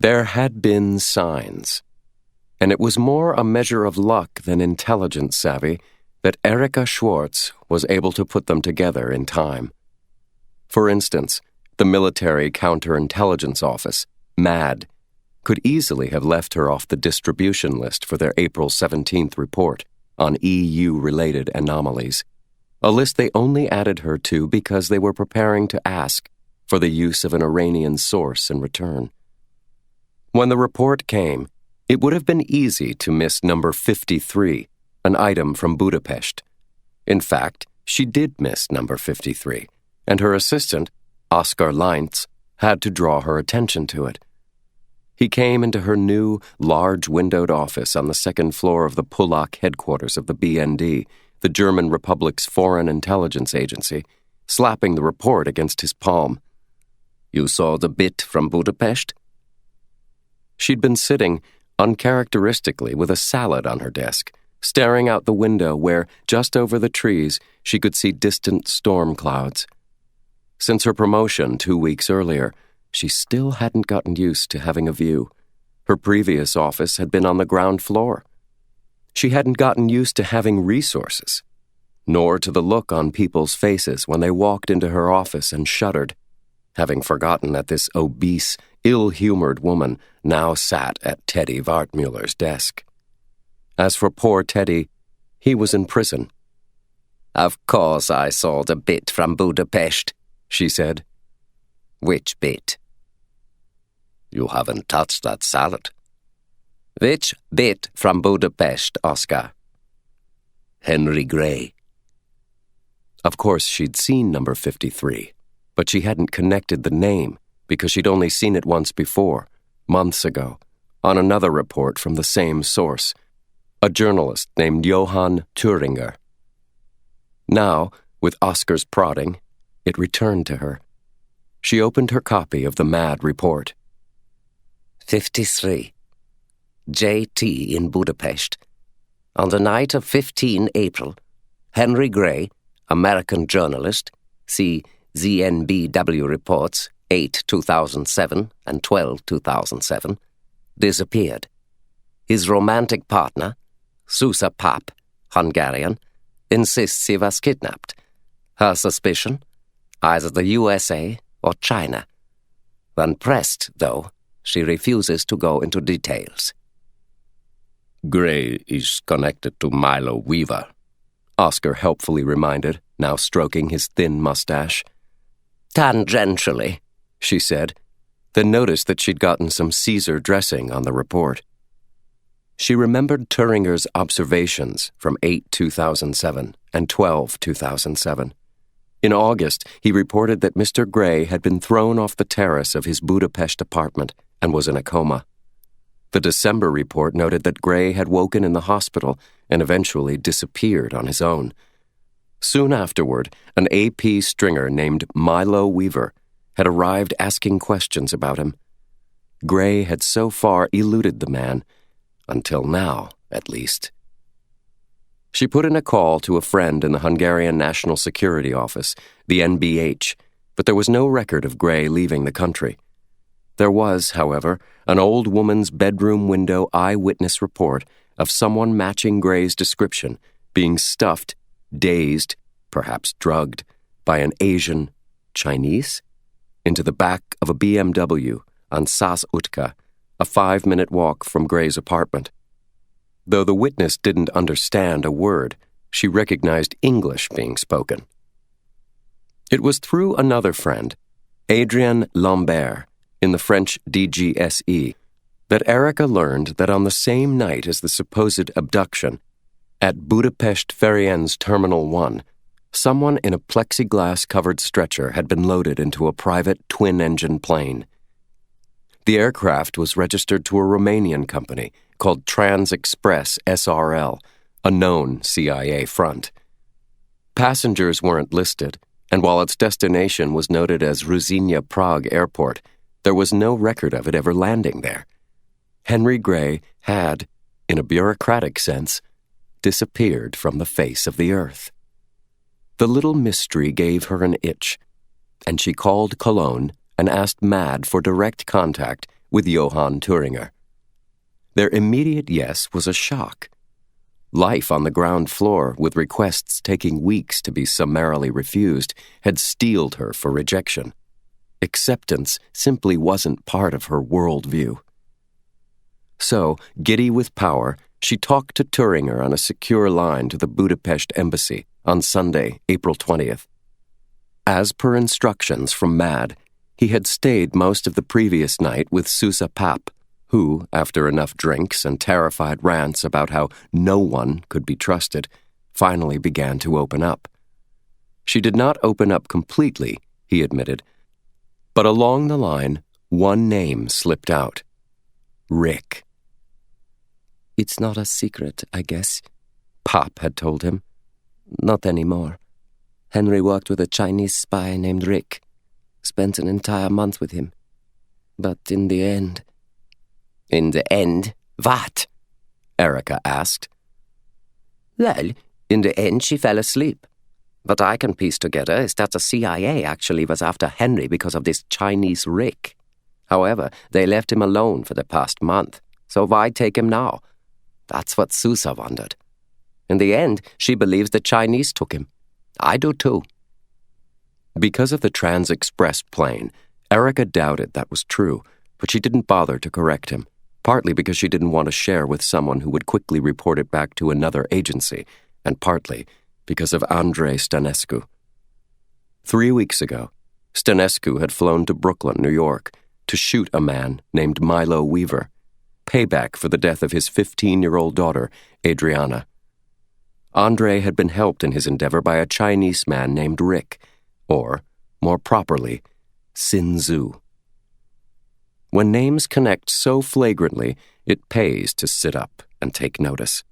There had been signs, and it was more a measure of luck than intelligence savvy that Erika Schwartz was able to put them together in time. For instance, the Military Counterintelligence Office, MAD, could easily have left her off the distribution list for their April 17th report on EU-related anomalies, a list they only added her to because they were preparing to ask for the use of an Iranian source in return. When the report came, it would have been easy to miss number 53, an item from Budapest. In fact, she did miss number 53, and her assistant, Oskar Leinz, had to draw her attention to it. He came into her new, large-windowed office on the second floor of the Pullack headquarters of the BND, the German Republic's foreign intelligence agency, slapping the report against his palm. "You saw the bit from Budapest?" She'd been sitting, uncharacteristically, with a salad on her desk, staring out the window where, just over the trees, she could see distant storm clouds. Since her promotion 2 weeks earlier, she still hadn't gotten used to having a view. Her previous office had been on the ground floor. She hadn't gotten used to having resources, nor to the look on people's faces when they walked into her office and shuddered, having forgotten that this obese, ill-humored woman now sat at Teddy Wartmüller's desk. As for poor Teddy, he was in prison. "Of course I saw the bit from Budapest," she said. "Which bit?" "You haven't touched that salad." "Which bit from Budapest, Oskar?" "Henry Gray." Of course, she'd seen number 53, but she hadn't connected the name because she'd only seen it once before, months ago, on another report from the same source, a journalist named Johann Thüringer. Now, with Oskar's prodding, it returned to her. She opened her copy of the MAD report. 53. J.T. in Budapest. On the night of 15 April, Henry Gray, American journalist, see ZNBW reports 8/2007 and 12/2007, disappeared. His romantic partner, Susa Pap, Hungarian, insists he was kidnapped. Her suspicion? Either the USA or China. When pressed, though, she refuses to go into details. "Gray is connected to Milo Weaver," Oskar helpfully reminded, now stroking his thin mustache. "Tangentially," she said, then noticed that she'd gotten some Caesar dressing on the report. She remembered Thüringer's observations from 8/2007 and 12/2007. In August, he reported that Mr. Gray had been thrown off the terrace of his Budapest apartment and was in a coma. The December report noted that Gray had woken in the hospital and eventually disappeared on his own. Soon afterward, an AP stringer named Milo Weaver had arrived asking questions about him. Gray had so far eluded the man, until now, at least. She put in a call to a friend in the Hungarian National Security Office, the NBH, but there was no record of Gray leaving the country. There was, however, an old woman's bedroom window eyewitness report of someone matching Gray's description, being stuffed, dazed, perhaps drugged, by an Asian, Chinese, into the back of a BMW on Sas Utka, a 5-minute walk from Gray's apartment. Though the witness didn't understand a word, she recognized English being spoken. It was through another friend, Adrien Lambert, in the French DGSE, that Erika learned that on the same night as the supposed abduction, at Budapest Ferien's Terminal 1, someone in a plexiglass-covered stretcher had been loaded into a private twin-engine plane. The aircraft was registered to a Romanian company called Trans Express SRL, a known CIA front. Passengers weren't listed, and while its destination was noted as Ruzynia Prague Airport, there was no record of it ever landing there. Henry Gray had, in a bureaucratic sense, disappeared from the face of the earth. The little mystery gave her an itch, and she called Cologne and asked MAD for direct contact with Johann Thüringer. Their immediate yes was a shock. Life on the ground floor, with requests taking weeks to be summarily refused, had steeled her for rejection. Acceptance simply wasn't part of her worldview. So, giddy with power, she talked to Thüringer on a secure line to the Budapest embassy on Sunday, April 20th. As per instructions from Mad, he had stayed most of the previous night with Susa Papp, who, after enough drinks and terrified rants about how no one could be trusted, finally began to open up. She did not open up completely, he admitted, but along the line, one name slipped out. Rick. "It's not a secret, I guess," Papp had told him. "Not anymore. Henry worked with a Chinese spy named Rick. Spent an entire month with him. But in the end..." "In the end, what?" Erica asked. "Well, in the end she fell asleep. What I can piece together is that the CIA actually was after Henry because of this Chinese Rick. However, they left him alone for the past month, so why take him now? That's what Susa wondered. In the end, she believes the Chinese took him. I do too." Because of the Trans-Express plane, Erica doubted that was true, but she didn't bother to correct him, partly because she didn't want to share with someone who would quickly report it back to another agency, and partly because of Andrei Stănescu. 3 weeks ago, Stănescu had flown to Brooklyn, New York, to shoot a man named Milo Weaver, payback for the death of his 15-year-old daughter, Adriana. Andrei had been helped in his endeavor by a Chinese man named Rick, or, more properly, Sin Tzu. When names connect so flagrantly, it pays to sit up and take notice.